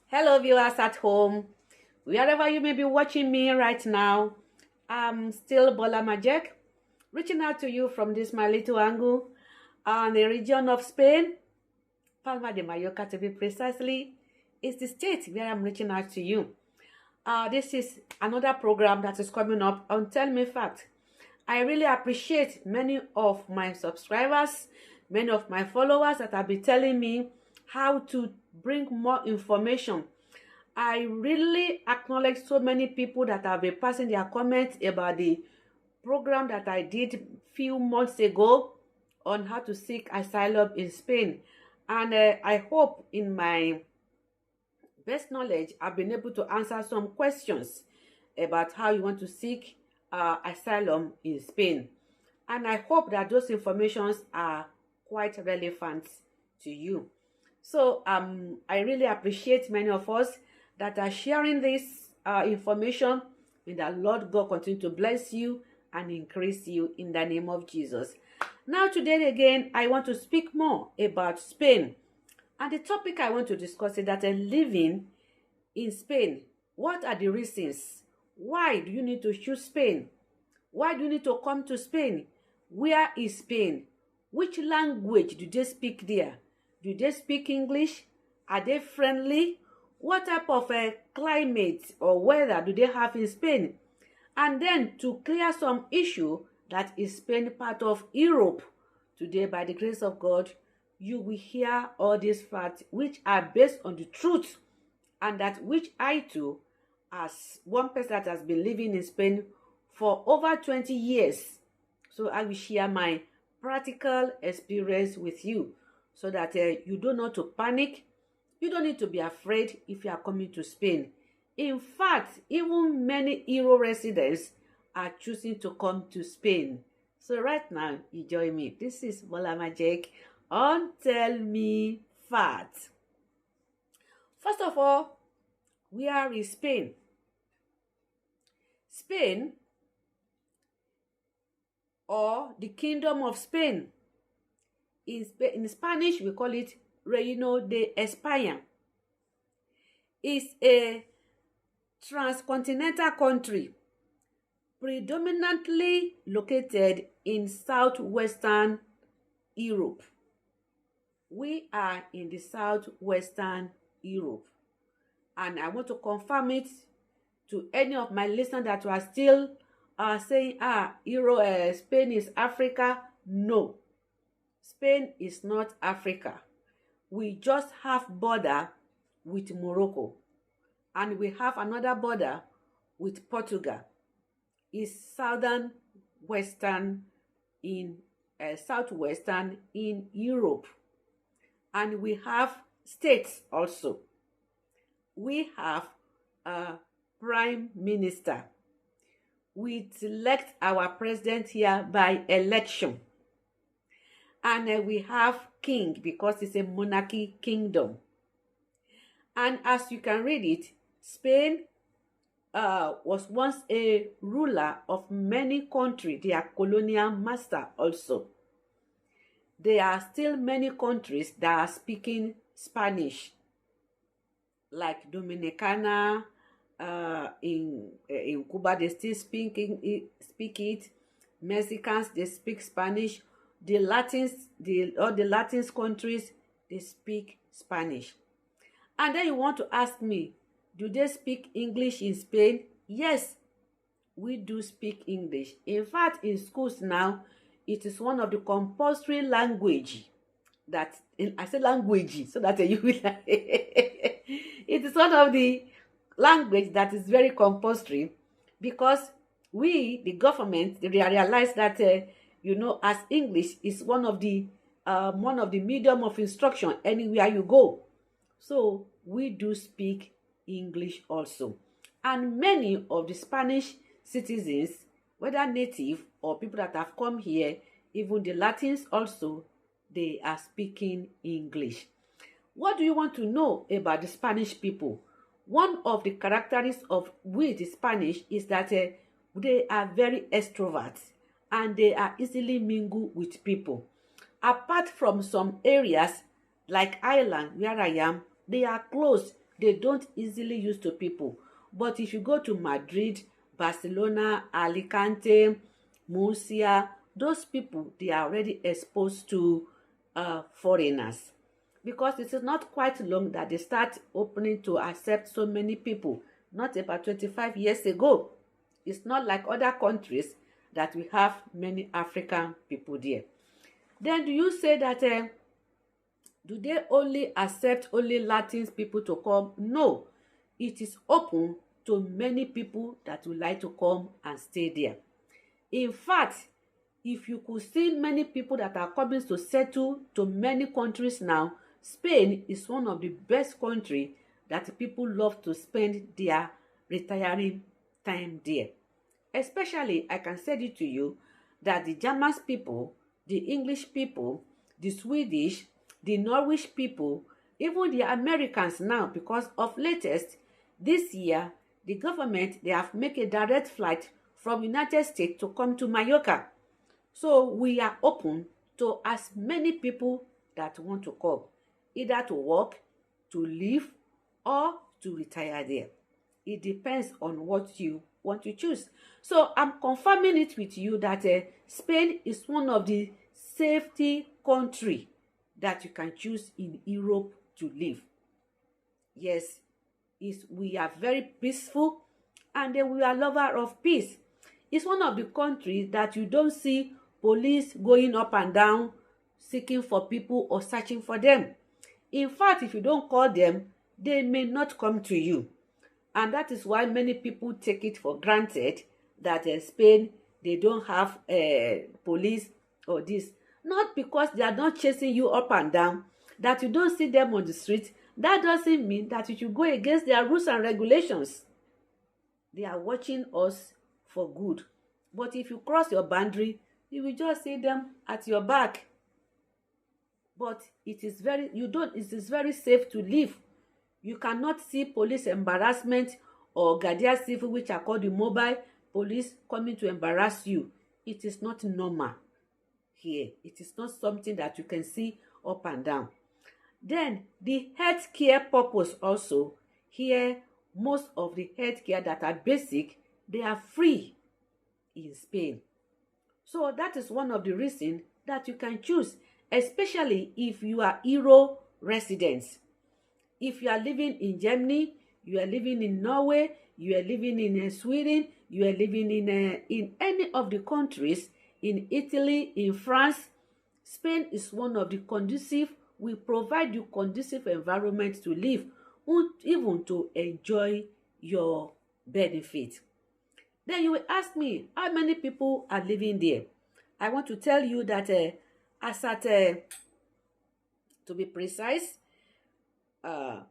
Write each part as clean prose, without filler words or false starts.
Hello, viewers at home. Wherever you may be watching me right now, I'm still Bola Majek, reaching out to you from this my little angle on the region of Spain. Palma de Mallorca, to be precisely, is the state where I'm reaching out to you. This is another program that is coming up on Tell Me Fact. I really appreciate many of my subscribers, many of my followers that have been telling me how to bring more information. I really acknowledge so many people that have been passing their comments about the program that I did a few months ago on how to seek asylum in Spain. And I hope in my best knowledge, I've been able to answer some questions about how you want to seek asylum in Spain. And I hope that those informations are quite relevant to you. So I really appreciate many of us that are sharing this information. May the Lord God continue to bless you and increase you in the name of Jesus. Now today again, I want to speak more about Spain. And the topic I want to discuss is that living in Spain. What are the reasons? Why do you need to choose Spain? Why do you need to come to Spain? Where is Spain? Which language do they speak there? Do they speak English? Are they friendly? What type of climate or weather do they have in Spain? And then to clear some issue that is Spain part of Europe. Today, by the grace of God, you will hear all these facts which are based on the truth, and that which I too, as one person that has been living in Spain for over 20 years. So I will share my practical experience with you so that you don't need to panic. You don't need to be afraid if you are coming to Spain. In fact, even many Euro residents are choosing to come to Spain. So right now, you join me. This is Bola Majek on Tell Me Fact. First of all, where is Spain? Spain, or the Kingdom of Spain. In Spanish, we call it Reino de España. Is a transcontinental country predominantly located in southwestern Europe. We are in the southwestern Europe. And I want to confirm it to any of my listeners that are still saying, Spain is Africa. No, Spain is not Africa. We just have border with Morocco. And we have another border with Portugal. It's southwestern in Europe. And we have states also. We have a prime minister. We select our president here by election. And we have king because it's a monarchy kingdom. And as you can read it, Spain was once a ruler of many countries. They are colonial master also. There are still many countries that are speaking Spanish, like Dominicana. In Cuba, they still speak it. Mexicans, they speak Spanish. All the Latin countries, they speak Spanish. And then you want to ask me, do they speak English in Spain? Yes, we do speak English. In fact, in schools now, it is one of the compulsory language that, I say language, so that you will, it is one of the language that is very compulsory, because we, the government, they realize that, as English is one of the medium of instruction anywhere you go. So we do speak English also. And many of the Spanish citizens, whether native or people that have come here, even the Latins also, they are speaking English. What do you want to know about the Spanish people? One of the characteristics of the Spanish is that they are very extrovert and they are easily mingle with people. Apart from some areas like Ireland, where I am, they are close they don't easily use to people. But if you go to Madrid, Barcelona, Alicante, Murcia, those people, they are already exposed to foreigners, because it is not quite long that they start opening to accept so many people, not about 25 years ago. It's not like other countries that we have many African people there. Then do you say that do they only accept only Latin people to come? No, it is open to many people that would like to come and stay there. In fact, if you could see many people that are coming to settle to many countries now, Spain is one of the best countries that people love to spend their retiring time there. Especially, I can say it to you that the German people, the English people, the Swedish, the Norwegian people, even the Americans now, because of latest, this year, the government, they have made a direct flight from United States to come to Mallorca. So we are open to as many people that want to come, either to work, to live, or to retire there. It depends on what you want to choose. So I'm confirming it with you that Spain is one of the safety country that you can choose in Europe to live. Yes, we are very peaceful, and we are lover of peace. It's one of the countries that you don't see police going up and down seeking for people or searching for them. In fact, if you don't call them, they may not come to you. And that is why many people take it for granted that Spain, they don't have police or this. Not because they are not chasing you up and down, that you don't see them on the street. That doesn't mean that you should go against their rules and regulations. They are watching us for good. But if you cross your boundary, you will just see them at your back. But it is very safe to live. You cannot see police embarrassment or guardia civil, which are called the mobile police, coming to embarrass you. It is not normal here. It is not something that you can see up and down. Then the healthcare purpose also, here most of the healthcare that are basic, they are free in Spain. So that is one of the reasons that you can choose, especially if you are Euro residents. If you are living in Germany, you are living in Norway, you are living in Sweden, you are living in any of the countries, in Italy, in France, Spain is one of the conducive, we provide you conducive environment to live, even to enjoy your benefit. Then you will ask me, how many people are living there? I want to tell you that to be precise, as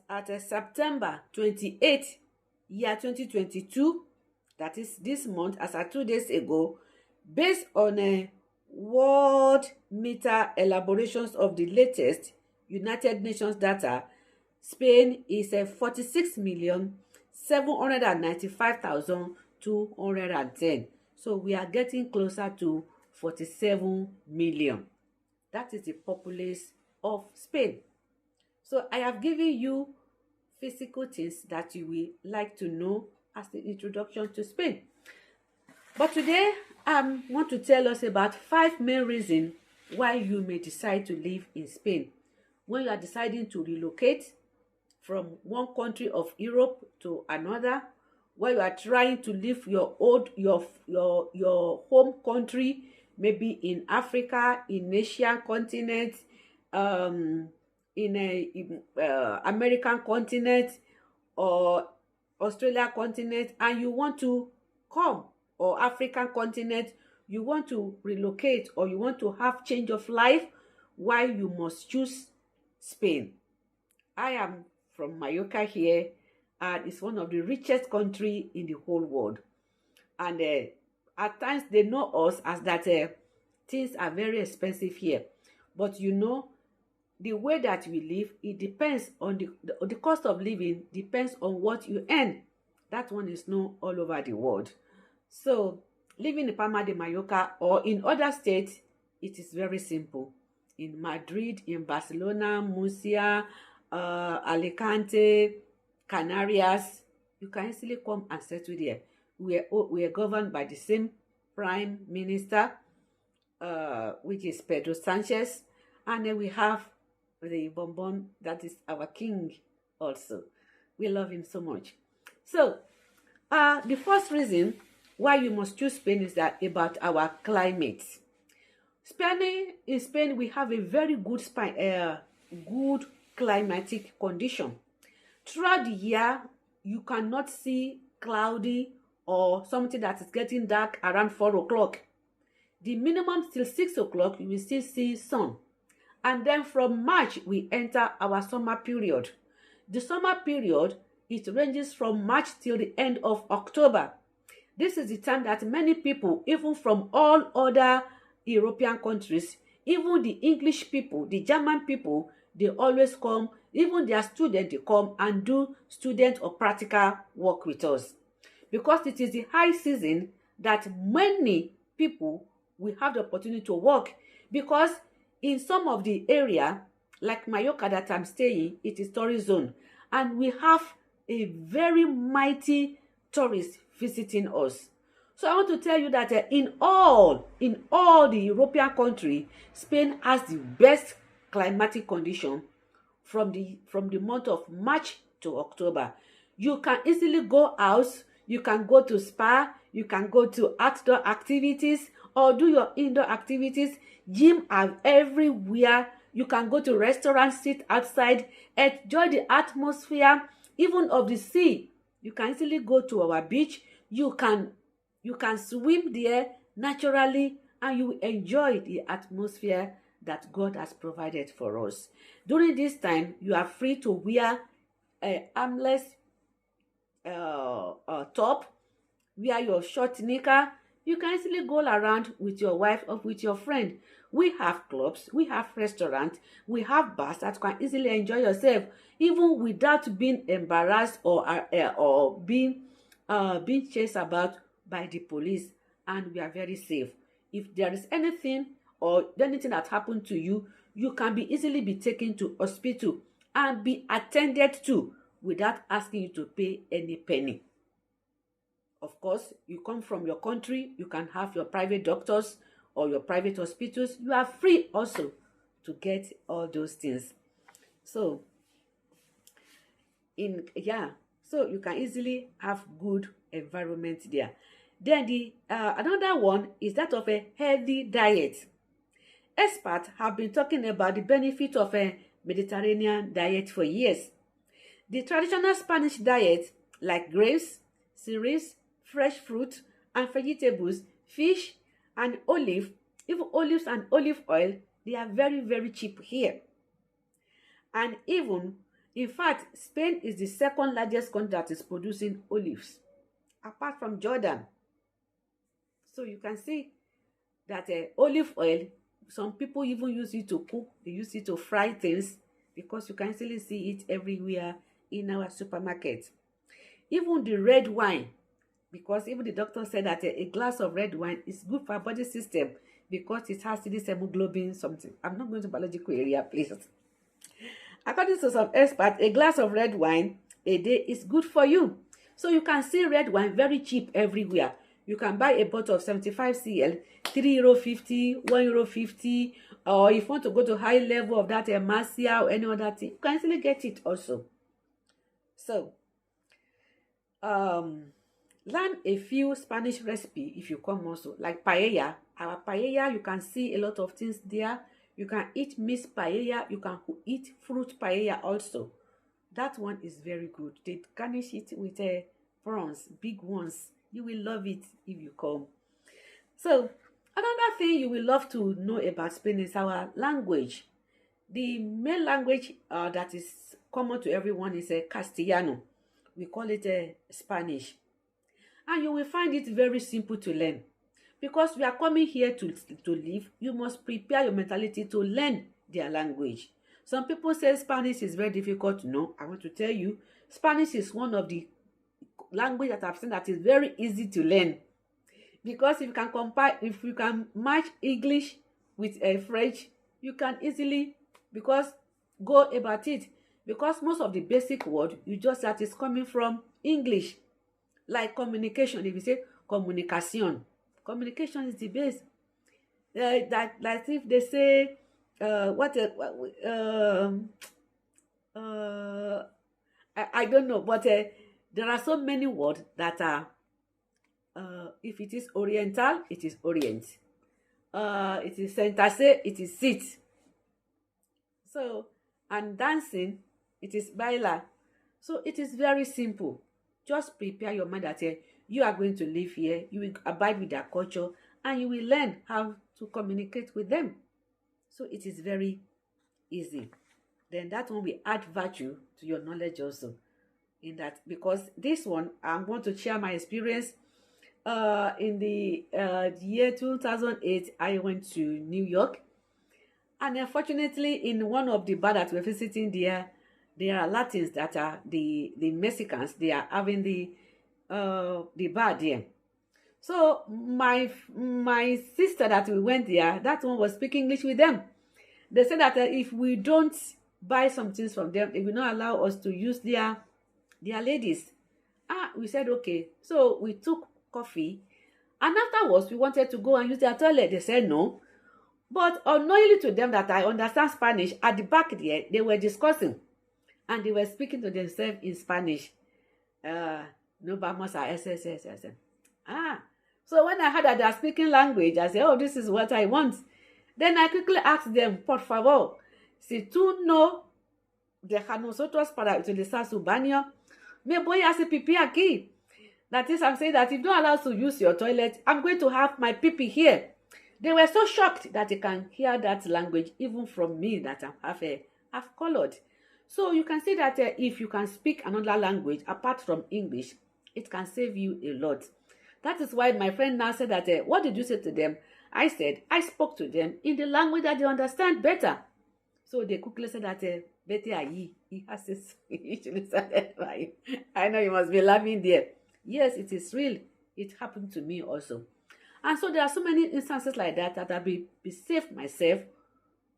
at September 28th, year 2022, that is this month, as at 2 days ago, based on world meter elaborations of the latest United Nations data, Spain is 46,795,210. So we are getting closer to 47 million. That is the populace of Spain. So I have given you physical things that you will like to know as the introduction to Spain. But today I want to tell us about 5 main reasons why you may decide to live in Spain. When you are deciding to relocate from one country of Europe to another, where you are trying to leave your home country, maybe in Africa, in Asian continent, in American continent, or Australia continent, and you want to come, or African continent, you want to relocate, or you want to have change of life, why you must choose Spain. I am from Mallorca here, and it's one of the richest country in the whole world. And at times they know us as that things are very expensive here. But you know, the way that we live, it depends on the cost of living depends on what you earn. That one is known all over the world. So living in Palma de Mallorca or in other states, it is very simple. in Madrid, in Barcelona, Murcia, Alicante, Canarias. You can easily come and settle there. We are governed by the same prime minister, which is Pedro Sanchez, and then we have the Bonbon, that is our king also. We love him so much. So, the first reason why you must choose Spain is that about our climate. In Spain, we have a very good good climatic condition. Throughout the year, you cannot see cloudy or something that is getting dark around 4 o'clock. The minimum till 6 o'clock, you will still see sun. And then from March, we enter our summer period. The summer period, it ranges from March till the end of October. This is the time that many people, even from all other European countries, even the English people, the German people, they always come, even their students, they come and do student or practical work with us. Because it is the high season that many people will have the opportunity to work. Because in some of the area, like Mallorca that I'm staying, it is tourist zone. And we have a very mighty tourist visiting us. So I want to tell you that in all the European country, Spain has the best climatic condition from the month of March to October. You can easily go out, you can go to spa, you can go to outdoor activities or do your indoor activities. Gym are everywhere. You can go to restaurants, sit outside, enjoy the atmosphere, even of the sea. You can easily go to our beach. You can swim there naturally and you enjoy the atmosphere that God has provided for us. During this time, you are free to wear a armless top, wear your short knicker. You can easily go around with your wife or with your friend. We have clubs, we have restaurants, we have bars that you can easily enjoy yourself, even without being embarrassed or being chased about by the police. And we are very safe. If there is anything or anything that happened to you, you can easily be taken to hospital and be attended to without asking you to pay any penny. Of course, you come from your country, you can have your private doctors or your private hospitals. You are free also to get all those things. So, so you can easily have good environment there. Then the another one is that of a healthy diet. Experts have been talking about the benefit of a Mediterranean diet for years. The traditional Spanish diet, like grapes, cereals, fresh fruit and vegetables, fish and olives and olive oil, they are very, very cheap here. And even, in fact, Spain is the second largest country that is producing olives, apart from Jordan. So you can see that olive oil, some people even use it to cook, they use it to fry things, because you can still see it everywhere in our supermarket. Even the red wine, because even the doctor said that a glass of red wine is good for our body system because it has this hemoglobin something. I'm not going to biological area, please. According to some experts, a glass of red wine a day is good for you. So you can see red wine very cheap everywhere. You can buy a bottle of 75 cl, €3.50, €1.50, or if you want to go to high level of that Marcia or any other thing, you can easily get it also. So, learn a few Spanish recipe if you come also, like paella. Our paella, you can see a lot of things there. You can eat mixed paella, you can eat fruit paella also. That one is very good. They garnish it with prawns, big ones. You will love it if you come. So, another thing you will love to know about Spain is our language. The main language that is common to everyone is Castellano. We call it Spanish. And you will find it very simple to learn. Because we are coming here to live, you must prepare your mentality to learn their language. Some people say Spanish is very difficult. No, I want to tell you, Spanish is one of the language that I've seen that is very easy to learn. Because if you can match English with French, you can easily go about it, because most of the basic word you just that is coming from English, like communication. If you say communication, communication is the base. That like if they say what uh, I don't know, but there are so many words that are if it is oriental, it is orient. It is sentase, it is sit. So, and dancing, it is baila. So it is very simple. Just prepare your mind that you are going to live here, you will abide with their culture, and you will learn how to communicate with them. So it is very easy. Then that one will add virtue to your knowledge also. In that, because this one, I'm going to share my experience. In the year 2008, I went to New York. And unfortunately, in one of the bar that we're visiting there are Latins that are the Mexicans. They are having the bar there. So my sister that we went there, that one was speaking English with them. They said that if we don't buy some things from them, they will not allow us to use their ladies. We said okay. So we took coffee, and afterwards we wanted to go and use their toilet. They said no. But unknowingly to them that I understand Spanish, at the back there, they were discussing. And they were speaking to themselves in Spanish. No vamos a ese. So when I heard that they are speaking language, I said, oh, this is what I want. Then I quickly asked them, por favor, si tú no dejas nosotros para utilizar su baño, me voy a hacer pipí aquí. That is, I'm saying that if you don't allow us to use your toilet, I'm going to have my pee here. They were so shocked that they can hear that language even from me that I'm half colored. So you can see that if you can speak another language apart from English, it can save you a lot. That is why my friend now said that, what did you say to them? I said, I spoke to them in the language that they understand better. So they quickly said that, Betty Ayi, he has this. I know you must be laughing there. Yes, it is real. It happened to me also. And so there are so many instances like that I be saved myself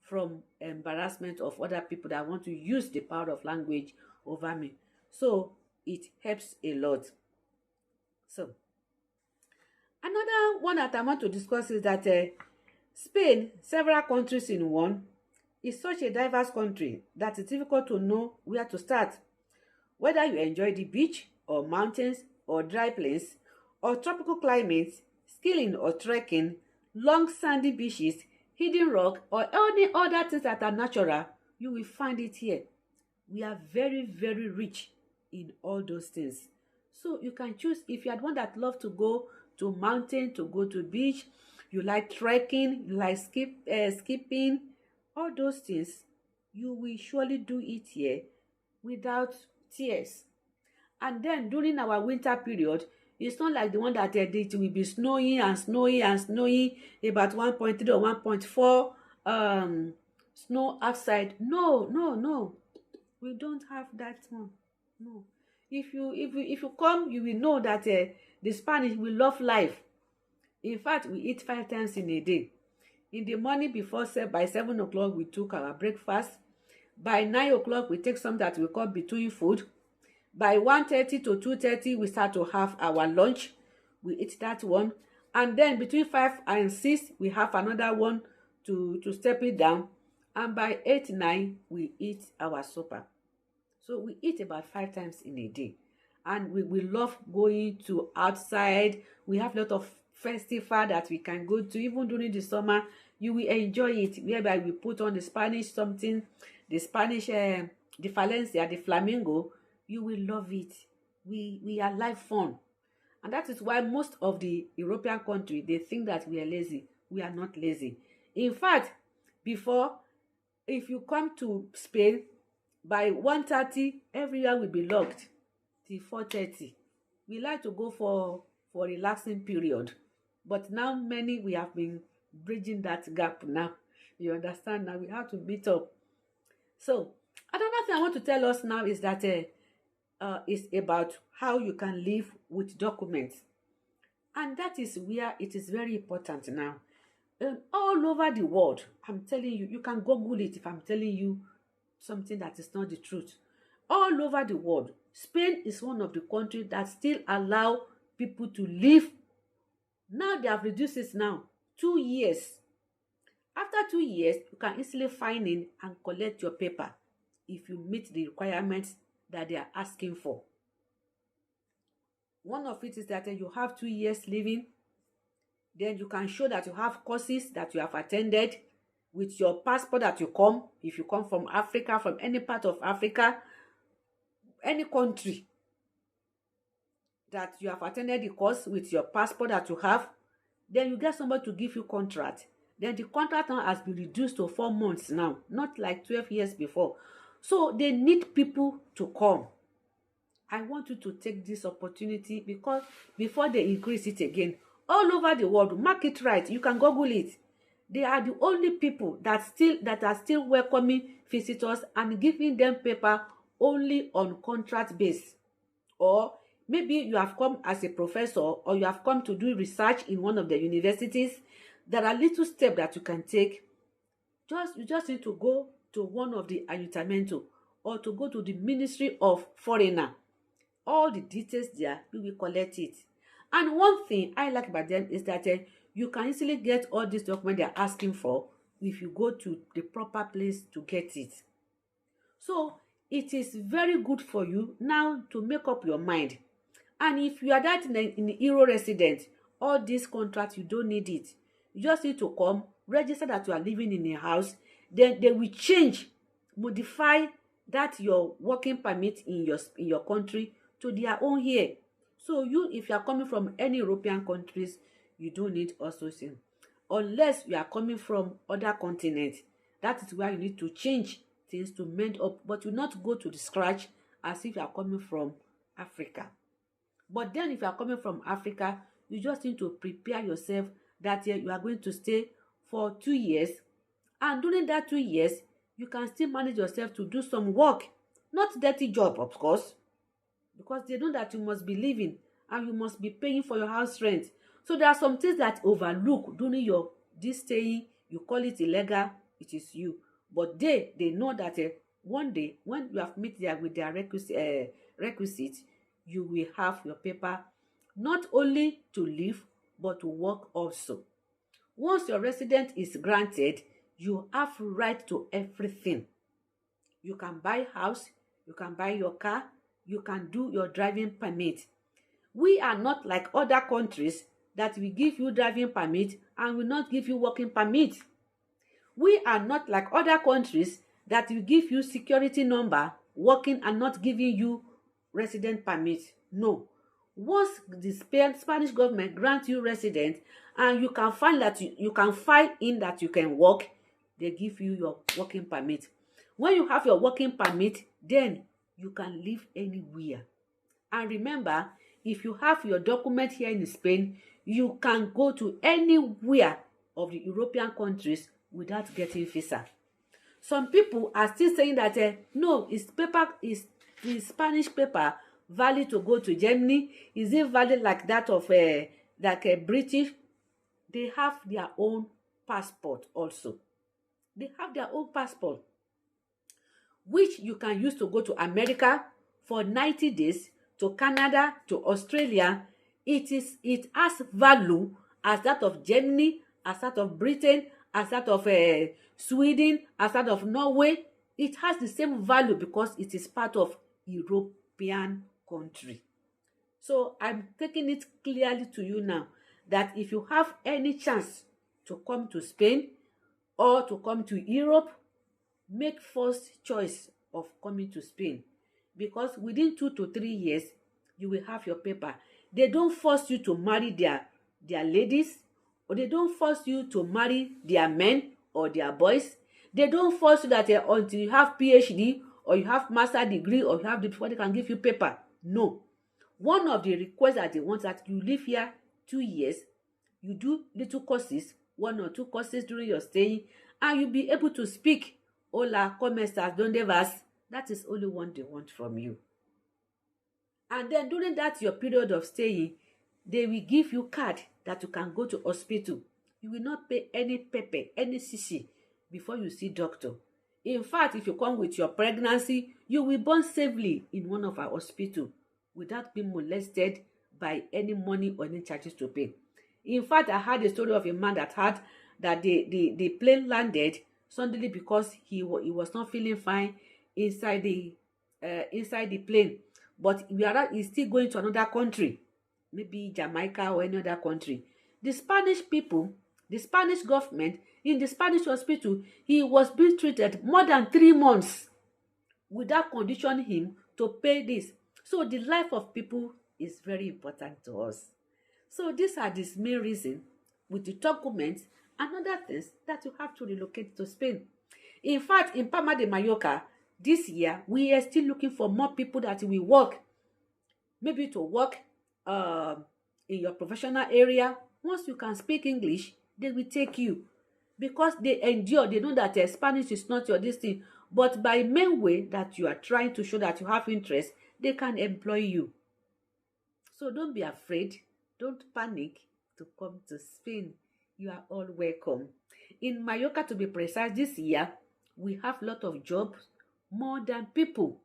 from embarrassment of other people that want to use the power of language over me. So it helps a lot. So another one that I want to discuss is that Spain, several countries in one, is such a diverse country that it's difficult to know where to start. Whether you enjoy the beach or mountains or dry plains or tropical climates, skiing or trekking, long sandy beaches, hidden rock, or any other things that are natural, you will find it here. We are very, very rich in all those things. So you can choose. If you are one that love to go to mountain, to go to beach, you like trekking, you like skipping, all those things, you will surely do it here without tears. And then during our winter period, it's not like the one that it will be snowing and snowing and snowing, about 1.3 or 1.4 snow outside. No. We don't have that one. No. If you come, you will know that the Spanish will love life. In fact, we eat 5 times in a day. In the morning by 7 o'clock, we took our breakfast. By 9 o'clock, we take something that we call between food. By 1:30 to 2:30, we start to have our lunch. We eat that one. And then between 5 and 6, we have another one to step it down. And by 8, 9, we eat our supper. So we eat about 5 times in a day. And we love going to outside. We have a lot of festival that we can go to. Even during the summer, you will enjoy it. Whereby we put on the Spanish something, the Spanish, the Valencia, the flamingo. You will love it. We are live fun. And that is why most of the European countries, they think that we are lazy. We are not lazy. In fact, before, if you come to Spain, by 1:30, everywhere will be locked till 4:30. We like to go for relaxing period. But now we have been bridging that gap now. You understand now? We have to meet up. So, another thing I want to tell us now is that is about how you can live with documents. And that is where it is very important now. all over the world. I'm telling you, you can Google it if I'm telling you something that is not the truth. All over the world, Spain is one of the countries that still allow people to live. Now they have reduced it now 2 years. After 2 years, you can easily fine in and collect your paper if you meet the requirements that they are asking for. One of it is that you have 2 years living. Then you can show that you have courses that you have attended with your passport that you come. If you come from Africa, from any part of Africa, any country, that you have attended the course with your passport that you have, then you get somebody to give you contract. Then the contract now has been reduced to 4 months now, not like 12 years before. So they need people to come. I want you to take this opportunity because before they increase it again, all over the world, mark it right. You can Google it. They are the only people that are still welcoming visitors and giving them paper only on contract base. Or maybe you have come as a professor or you have come to do research in one of the universities. There are little steps that you can take. You just need to go to one of the ayuntamiento or to go to the Ministry of Foreigner. All the details there, you will collect it. And one thing I like about them is that you can easily get all these documents they are asking for if you go to the proper place to get it. So it is very good for you now to make up your mind. And if you are that in the Euro resident, all these contracts, you don't need it. You just need to come, register that you are living in a house. Then they will change, modify that your working permit in your country to their own here. So if you are coming from any European countries, you don't need also thing. Unless you are coming from other continents, that is where you need to change things to mend up. But you not go to the scratch as if you are coming from Africa. But then if you are coming from Africa, you just need to prepare yourself that you are going to stay for 2 years. And during that 2 years, you can still manage yourself to do some work. Not dirty job, of course. Because they know that you must be living and you must be paying for your house rent. So there are some things that overlook during this staying. You call it illegal, it is you. But they know that one day when you have met there with their requisite, you will have your paper not only to live but to work also. Once your residence is granted, you have right to everything. You can buy house, you can buy your car, you can do your driving permit. We are not like other countries that will give you driving permit and will not give you working permit. We are not like other countries that will give you security number, working and not giving you resident permit. No. Once the Spanish government grants you resident and you can find that you can file in that you can work, they give you your working permit. When you have your working permit, then you can live anywhere. And remember, if you have your document here in Spain, you can go to anywhere of the European countries without getting visa. Some people are still saying that no, is the Spanish paper valid to go to Germany? Is it valid like that of British? They have their own passport also. They have their own passport, which you can use to go to America for 90 days, to Canada, to Australia. It has value as that of Germany, as that of Britain, as that of Sweden, as that of Norway. It has the same value because it is part of European country. So I'm taking it clearly to you now that if you have any chance to come to Spain or to come to Europe, make first choice of coming to Spain, because within 2 to 3 years you will have your paper. They don't force you to marry their ladies, or they don't force you to marry their men or their boys. They don't force you that until you have PhD or you have master degree or you have before they can give you paper. No. One of the requests that they want that you live here 2 years, you do little courses, 1 or 2 courses during your stay, and you'll be able to speak. Hola, ¿cómo estás? ¿Dónde vas? That is only one they want from you. And then during that your period of staying, they will give you card that you can go to hospital. You will not pay any pepe, any sisi before you see doctor. In fact, if you come with your pregnancy, you will born safely in one of our hospital without being molested by any money or any charges to pay. In fact, I heard a story of a man that the plane landed suddenly because he was not feeling fine inside the plane, but he's still going to another country, maybe Jamaica or any other country. The Spanish people, the Spanish government, in the Spanish hospital, he was being treated more than 3 months without conditioning him to pay this. So the life of people is very important to us. So these are the main reason with the documents and other things that you have to relocate to Spain. In fact, in Palma de Mallorca, this year, we are still looking for more people that will work. Maybe to work in your professional area. Once you can speak English, they will take you. Because they endure, they know that Spanish is not your destiny. But by main way that you are trying to show that you have interest, they can employ you. So don't be afraid. Don't panic to come to Spain. You are all welcome. In Mallorca, to be precise, this year, we have a lot of jobs, more than people.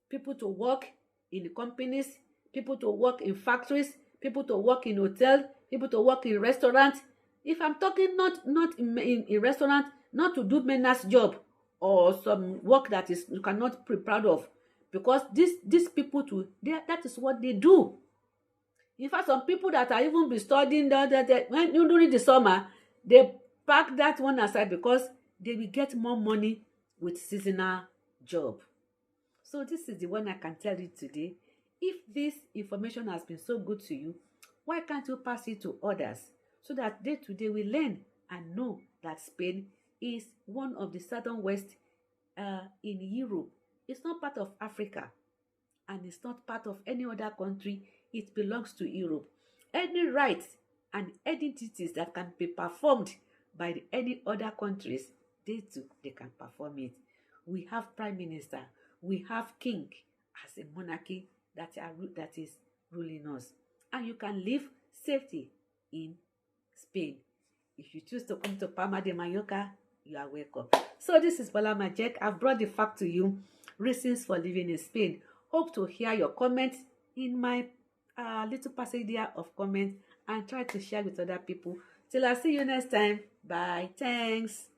People to work in companies, people to work in factories, people to work in hotels, people to work in restaurants. If I'm talking not in restaurant, not to do maintenance job or some work that is you cannot be proud of, because these people too, that is what they do. In fact, some people that are even be studying when during the summer, they pack that one aside because they will get more money with seasonal job. So this is the one I can tell you today. If this information has been so good to you, why can't you pass it to others so that they today will learn and know that Spain is one of the southern west in Europe. It's not part of Africa and it's not part of any other country. It belongs to Europe. Any rights and identities that can be performed by any other countries, they too, they can perform it. We have prime minister, we have king as a monarchy that is ruling us. And you can live safely in Spain. If you choose to come to Palma de Mallorca, you are welcome. So this is Bola Majek. I've brought the fact to you, reasons for living in Spain. Hope to hear your comments in my little passage there of comments and try to share with other people. Till I see you next time. Bye. Thanks.